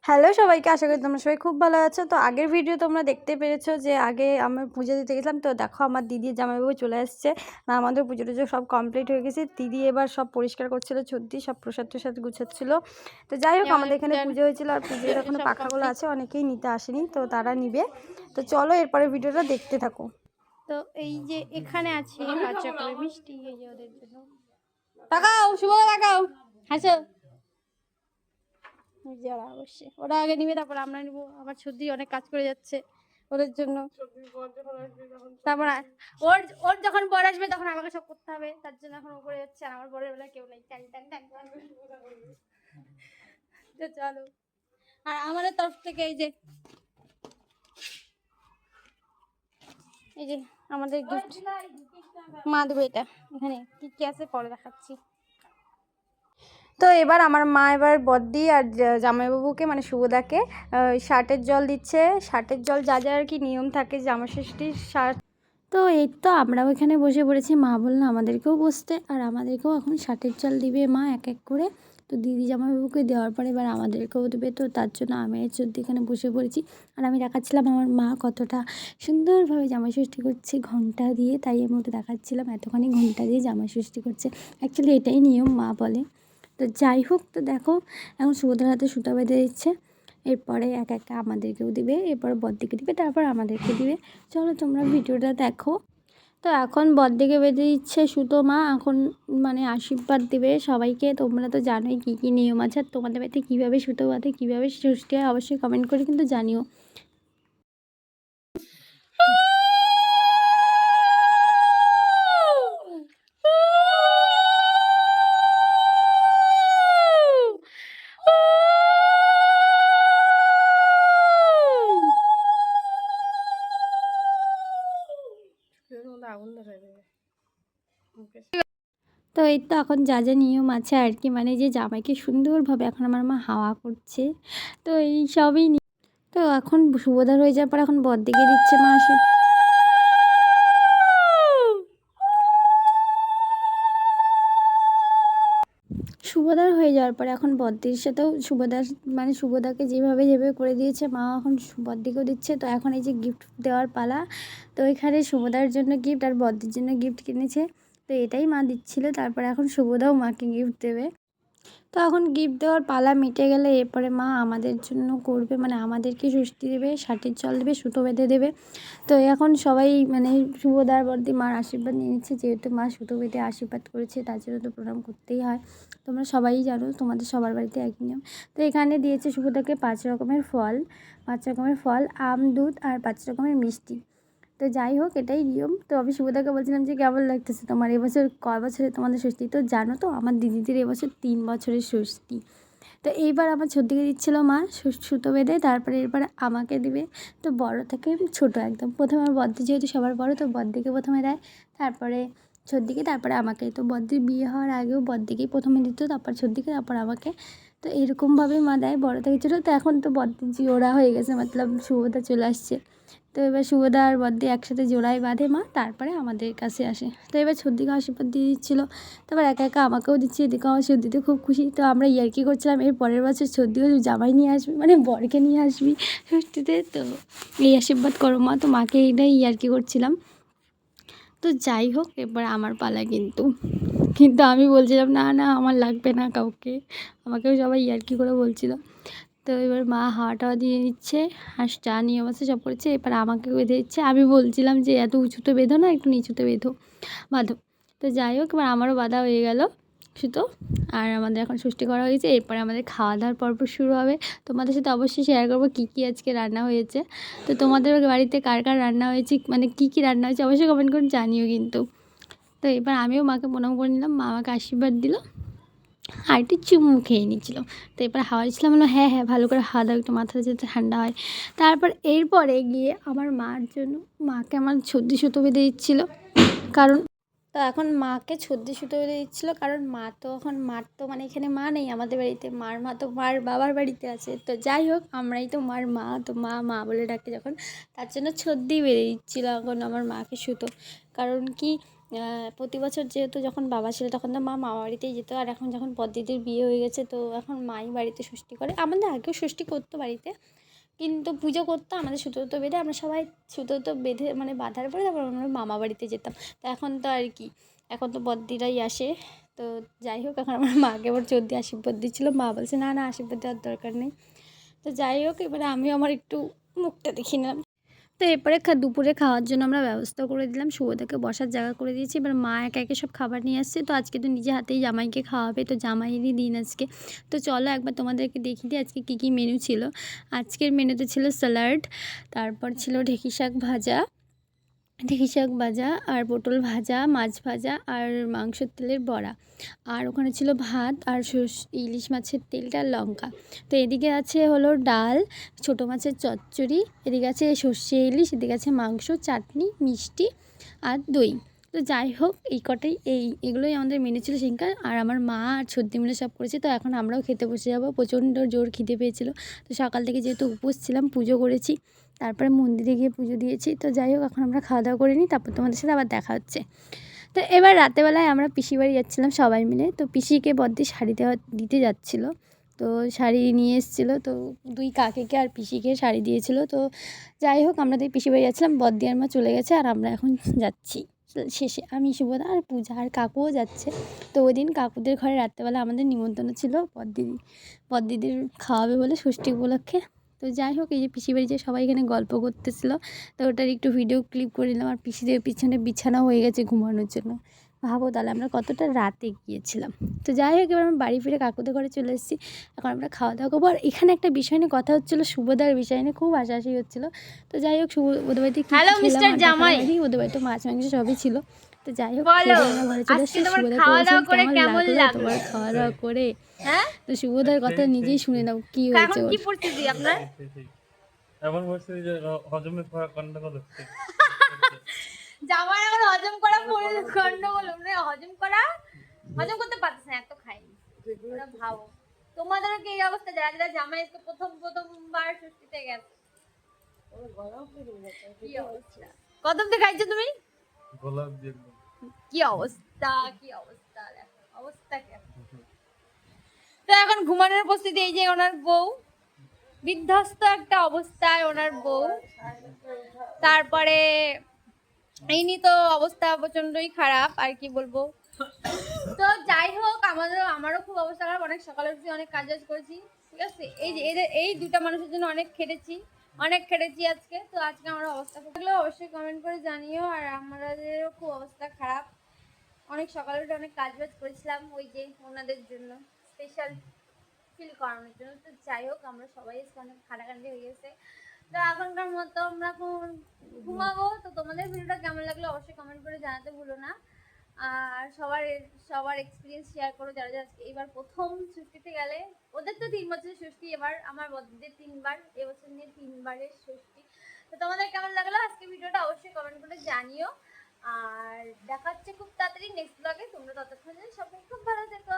Hello সবাইকে, আশা করি তোমরা সবাই খুব ভালো আছো। তো আগের ভিডিও তোমরা দেখতে পেরেছো যে আগে আমি পুজো দিতে গেছিলাম। তো দেখো আমার দিদির জামাইবাবু চলে আসছে। আমাদের পুজো টুজো সব কমপ্লিট হয়ে গেছে। দিদি এবার সব পরিষ্কার করছিল, ছদ্দি সব প্রসাদ টসাদ গুছাচ্ছিল। তো যাই হোক, আমাদের এখানে পুজো হয়েছিল আর পুজোর এখনো পাখাগুলো আছে, অনেকেই নিতে আসেনি, তো তারা নিবে। তো চলো এরপরে ভিডিওটা দেখতে থাকো। তো এই যে এখানে আছে বাচ্চা করে মিষ্টি, এই যে ওদের জন্য তাকাও, শুভ তাকাও, হাসো। যারা অবশ্যই ওরা আগে নিবে, তারপর আমরা নিবো। আমার সর্দি অনেক কাজ করে যাচ্ছে ওদের জন্য। তারপর ওর ওর যখন বর আসবে তখন আমাকে সব করতে হবে, তার জন্য এখন ও করে যাচ্ছে। আর আমার বরের বেলা কেউ নেই, টান টান টান টান। তো চলো, আর আমাদের তরফ থেকে এই যে আমাদের গিফট মা দেবে। এটা এখানে কি কি আছে পরে দেখাচ্ছি। তো এবার আমার মা এবার বদ্দি আর জামাইবাবুকে মানে শুভদাকে শার্টের জল দিচ্ছে। শার্টের জল যা যা আর কি নিয়ম থাকে জামাষষ্ঠীর শার্ট। তো এই তো আমরাও এখানে বসে পড়েছি। মা বললো আমাদেরকেও বসতে, আর আমাদেরকেও এখন শার্টের জল দিবে মা এক এক করে। তো দিদি জামাইবাবুকে দেওয়ার পরে এবার আমাদেরকেও দেবে। তো তার জন্য আমি সত্যি এখানে বসে পড়েছি। আর আমি দেখাচ্ছিলাম আমার মা কতটা সুন্দরভাবে জামাষষ্ঠী করছে ঘণ্টা দিয়ে, তাই এর মধ্যে দেখাচ্ছিলাম এতখানি ঘণ্টা দিয়ে জামাষষ্ঠী করছে। অ্যাকচুয়ালি এটাই নিয়ম মা বলে। তো যাই হোক, তো দেখো এখন সুভদ্রার হাতে সুতা বেঁধে দিচ্ছে। এরপরে এক একটা আমাদেরকেও দিবে, এরপর বড়দিকে দিবে, তারপর আমাদেরকে দিবে। চলো তোমরা ভিডিওটা দেখো। তো এখন বড়দিকে বেঁধে দিচ্ছে সুতো মা, এখন মানে আশীর্বাদ দিবে সবাইকে। তোমরা তো জানোই কী কী নিয়ম আছে, আর তোমাদের বাড়িতে কীভাবে সুতো বাঁধে, কীভাবে ষষ্ঠী হয় অবশ্যই কমেন্ট করে কিন্তু জানিও। তো এই তো এখন যা যা নিয়ম আছে আর কি, মানে যে জামাইকে সুন্দরভাবে এখন আমার মা হাওয়া করছে। তো এই সবই তো এখন শুভদার হয়ে যাওয়ার পর এখন বড়দিকে দিচ্ছে মা শুভদার হয়ে যাওয়ার পরে এখন বড়দির সাথেও শুভদার মানে শুভদাকে যেভাবে যেভাবে করে দিয়েছে মা, এখন বড়দিকেও দিচ্ছে। তো এখন এই যে গিফট দেওয়ার পালা। তো এখানে শুভদার জন্য গিফট আর বড়দির জন্য গিফট কিনেছে, তো এটাই মা দিচ্ছিল। তারপরে এখন শুভদাও মাকে গিফট দেবে। তো এখন গিফট দেওয়ার পালা মিটে গেলে এরপরে মা আমাদের জন্য করবে, মানে আমাদেরকে ষষ্ঠী দেবে, শার্টের জল দেবে, সুতো বেঁধে দেবে। তো এখন সবাই মানে শুভদার বর্দি মার আশীর্বাদ নিয়ে নিচ্ছে, যেহেতু মা সুতো বেঁধে আশীর্বাদ করেছে তার জন্য তো প্রণাম করতেই হয়। তোমরা সবাই জানো, তোমাদের সবার বাড়িতে একই নিয়ম। তো এখানে দিয়েছে শুভদাকে 5 রকমের ফল, 5 রকমের ফল, আম, দুধ আর 5 রকমের মিষ্টি। তো যাই হোক, এটাই নিয়ম। তো আমি শুভদাকে বলছিলাম যে কেমন লাগতেছে তোমার, এবছর কয় বছরে তোমাদের ষষ্ঠী? তো জানো তো আমার দিদিদের এবছর 3 বছরের ষষ্ঠী। তো এইবার আমার ছোটদিকে দিচ্ছিলো মা সুতো বেঁধে, তারপরে এরপরে আমাকে দিবে। তো বড় থেকে ছোট একদম, প্রথমে আমার বড়দি যেহেতু সবার বড়, তো বড়দিকে প্রথমে দেয়, তারপরে ছোটদিকে, তারপরে আমাকে। তো বড়দির বিয়ে হওয়ার আগেও বড়দিকেই প্রথমে দিত, তারপর ছোটদিকে, তারপর আমাকে। তো এরকমভাবেই মা দেয় বড় থেকে ছোটো। তো এখন তো বড়দির জোড়া হয়ে গেছে, মতলব শুভদা চলে আসছে। তো এবার শুভদা আর বড়দি একসাথে জোড়ায় বাঁধে মা, তারপরে আমাদের কাছে আসে। তো এবার সর্দিকে আশীর্বাদ দিয়ে দিচ্ছিলো, তারপর একা একা আমাকেও দিচ্ছে। এদিকে আমার সর্দিতে খুব খুশি। তো আমরা ইয়ার্কি করছিলাম এর পরের বছর সর্দিও জামাই নিয়ে আসবি, মানে বরকে নিয়ে আসবি ষষ্ঠীতে, তো এই আশীর্বাদ করো মা। তো মাকে এইটাই ইয়ার্কি করছিলাম। তো যাই হোক, এবার আমার পালা কিন্তু কিন্তু আমি বলছিলাম না না আমার লাগবে না কাউকে, আমাকেও সবাই ইয়ার্কি করে বলছিল। তো এবার মা হাওয়া টাওয়া দিয়ে দিচ্ছে, আর চা নিয়ম আছে সব করছে। এবার আমাকে বেঁধে দিচ্ছে। আমি বলছিলাম যে এত উঁচুতে বেঁধো না, একটু নিচুতে বাঁধো। তো যাই হোক, এবার আমারও বাঁধা হয়ে গেল সুতো। আর আমাদের এখন ষষ্ঠী করা হয়েছে, এরপরে আমাদের খাওয়া দাওয়ার পর্ব শুরু হবে। তোমাদের সাথে অবশ্যই শেয়ার করবো কী কী আজকে রান্না হয়েছে। তো তোমাদের বাড়িতে কার কার রান্না হয়েছে, মানে কী কী রান্না হয়েছে অবশ্যই কমেন্ট করে জানিও কিন্তু। তো এবার আমিও মাকে প্রণাম করে নিলাম, মা আমাকে আশীর্বাদ দিল আর একটু চুমু খেয়ে নিচ্ছিলো। তো এরপর হাওয়া দিচ্ছিলাম, বললো হ্যাঁ হ্যাঁ ভালো করে হাওয়া দাও, একটু মাথাটা যাতে ঠান্ডা হয়। তারপর এরপরে গিয়ে আমার মার জন্য মাকে আমার ছদ্দি সুতো বেঁধে দিচ্ছিলো, কারণ তো এখন মাকে ছদ্দি সুতো বেঁধে দিচ্ছিলো, কারণ মা তো এখন মার তো মানে এখানে মা নেই আমাদের বাড়িতে, মার মা তো মার বাবার বাড়িতে আছে। তো যাই হোক, আমরাই তো মার মা, তো মা মা বলে ডাকে যখন, তার জন্য ছদ্দি বেঁধে দিচ্ছিলো এখন আমার মাকে সুতো। কারণ কি প্রতি বছর যেহেতু যখন বাবা ছিল তখন তো মা মামা বাড়িতেই যেত, আর এখন যখন বদ্দিদির বিয়ে হয়ে গেছে তো এখন মাই বাড়িতে ষষ্ঠী করে। আমাদের আগেও ষষ্ঠী করতো বাড়িতে, কিন্তু পুজো করতো আমাদের সুতো বেঁধে, আমরা সবাই সুতো বেঁধে মানে বাঁধার পরে তারপর আমরা মামা বাড়িতে যেতাম। তো এখন তো আর কি, এখন তো বদ্দিরাই আসে। তো যাই হোক, এখন আমার মাকে এবার চর্দি আশীর্বাদ দিচ্ছিলো, মা বলছে না না আশীর্বাদ দেওয়ার দরকার নেই। তো যাই হোক, এবারে আমিও আমার একটু মুখটা দেখে নিলাম। তো এরপরে দুপুরে খাওয়ার জন্য আমরা ব্যবস্থা করে দিলাম, শুভদাকে বসার জায়গা করে দিয়েছি। এবার মা একে একে সব খাবার নিয়ে আসছে, তো আজকে তো নিজে হাতেই জামাইকে খাওয়াবে, তো জামাইয়েরই দিন আজকে। তো চলো একবার তোমাদেরকে দেখিয়ে দিই আজকে কী কী মেনু ছিল। আজকের মেনুতে ছিল স্যালাড, তারপর ছিল ঢেঁকি শাক ভাজা, আর পটল ভাজা, মাছ ভাজা, আর মাংসের তেলের বড়া, আর ওখানে ছিল ভাত আর ইলিশ মাছের তেলটা লঙ্কা। তো এদিকে আছে হলো ডাল, ছোটো মাছের চচ্চড়ি, এদিকে আছে সর্ষে ইলিশ, এদিকে আছে মাংস, চাটনি, মিষ্টি আর দই। তো যাই হোক, এই কটাই এগুলোই আমাদের মেনু ছিল সেদিনকার। আর আমার মা আর সর্দি মিলে সব করেছে, তো এখন আমরাও খেতে বসে যাবো। প্রচণ্ড জোর খিদে পেয়েছিলো, তো সকাল থেকে যেহেতু উপোস ছিলাম, পুজো করেছি, তারপরে মন্দিরে গিয়ে পুজো দিয়েছি। তো যাই হোক, এখন আমরা খাওয়া দাওয়া করে নিই, তারপর তোমাদের সাথে আবার দেখা হচ্ছে। তো এবার রাতেবেলায় আমরা পিসি বাড়ি যাচ্ছিলাম সবাই মিলে, তো পিসিকে বদ্দি শাড়ি দিতে যাচ্ছিলো, তো শাড়ি নিয়ে এসেছিলো, তো দুই কাকিকে আর পিসিকে শাড়ি দিয়েছিলো। তো যাই হোক, আমরা দুই পিসি বাড়ি যাচ্ছিলাম, বদ্দি আর মা চলে গেছে, আর আমরা এখন যাচ্ছি শেষে, আমি শুভদা আর পূজা আর কাকুও যাচ্ছে। তো ওই দিন কাকুদের ঘরে রাত্রেবেলা আমাদের নিমন্ত্রণ ছিল, বদ্দিদির খাওয়াবে বলে ষষ্ঠী উপলক্ষে। তো যাই হোক, এই যে পিসি বাড়ি যে সবাই এখানে গল্প করতেছিল, তো ওটার একটু ভিডিও ক্লিপ করে নিলাম। আর পিসিদের পিছনে বিছানা হয়ে গেছে ঘুমানোর জন্য, ভাবো তাহলে আমরা কতটা রাতে গিয়েছিলাম। তো যাই হোক, এবার আমরা বাড়ি ফিরে কাকুদের ঘরে চলে এসেছি, এখন আমরা খাওয়া দাওয়া করবো। আর এখানে একটা বিষয় নিয়ে কথা হচ্ছিলো, শুভদার বিষয় নিয়ে খুব হাসাহাসি হচ্ছিলো। তো যাই হোক, ওদের বাড়িতে হ্যালো মিস্টার জামাই, ওদের বাড়িতে মাছ মাংস সবই ছিল। তো যাই হোক, বলো আমরা ঘরে চলে আজকে এসেছি। তোমার শুভদাকে খাওয়া দাওয়া বলছিলাম করে কেমন কেমন লাগলো লাগলো? তোমার খাওয়া দাওয়া করে। হ্যাঁ, তো শুভদার কথা নিজেই শুনে নাও কি হয়েছে এখন ওর। কি পরিস্থিতি আপনার? এমন পরিস্থিতি যে হজমে গন্ডগোল হচ্ছে। জামাই এখন হজম করা গন্ডগোল, মানে হজম করতে পারতেছে না, এত খাইনি। তোমরা ভাবো, তোমাদেরও কি এই অবস্থা? যারা যারা জামাই আজকে প্রথমবার ষষ্ঠীতে গেছে, কি অবস্থা? কদম দিয়ে খাইছো তুমি? গোলাপ দিয়ে কি অবস্থা, কি অবস্থা, দেখো অবস্থা কেমন। তো এখন ঘুমানোর প্রস্তুতি, এই যে ওনার বউ, বিধ্বস্ত একটা অবস্থায় ওনার বউ। তারপরে এইনি তো অবস্থা প্রচন্ডই খারাপ, আর কি বলবো। তো যাই হোক, আমারও খুব অবস্থা খারাপ, অনেক সকালে উঠে অনেক কাজ করেছি, ঠিক আছে। এই যে এই দুটা মানুষের জন্য অনেক খেটেছি আজকে। তো আজকে আমার অবস্থা খুব, অবশ্যই কমেন্ট করে জানিও। আর আমাদেরও খুব অবস্থা খারাপ, অনেক সকালে উঠে অনেক কাজ করেছিলাম, ওই যে ওনাদের জন্য স্পেশাল ফিল করানোর জন্য। তো যাই হোক, আমরা সবাই অনেক খাটাখাটি হয়ে গেছে। তো এখনকার মতো আমরা ঘুমাবো। তো তোমাদের ভিডিওটা কেমন লাগলো অবশ্যই কমেন্ট করে জানাতে ভুলো না। আর সবার এক্সপিরিয়েন্স শেয়ার করো, যারা যারা এবার প্রথম ষষ্ঠীতে গেলে। ওদের তো 3 বছরের ষষ্ঠী, এবার আমার বদ্দিদের 3বার, এবছর নিয়ে 3বারের ষষ্ঠী। তো তোমাদের কেমন লাগলো আজকে ভিডিওটা অবশ্যই কমেন্ট করে জানিও। আর দেখা হচ্ছে খুব তাড়াতাড়ি নেক্সট ব্লগে। তোমরা ততক্ষণ সবাই খুব ভালো থেকো।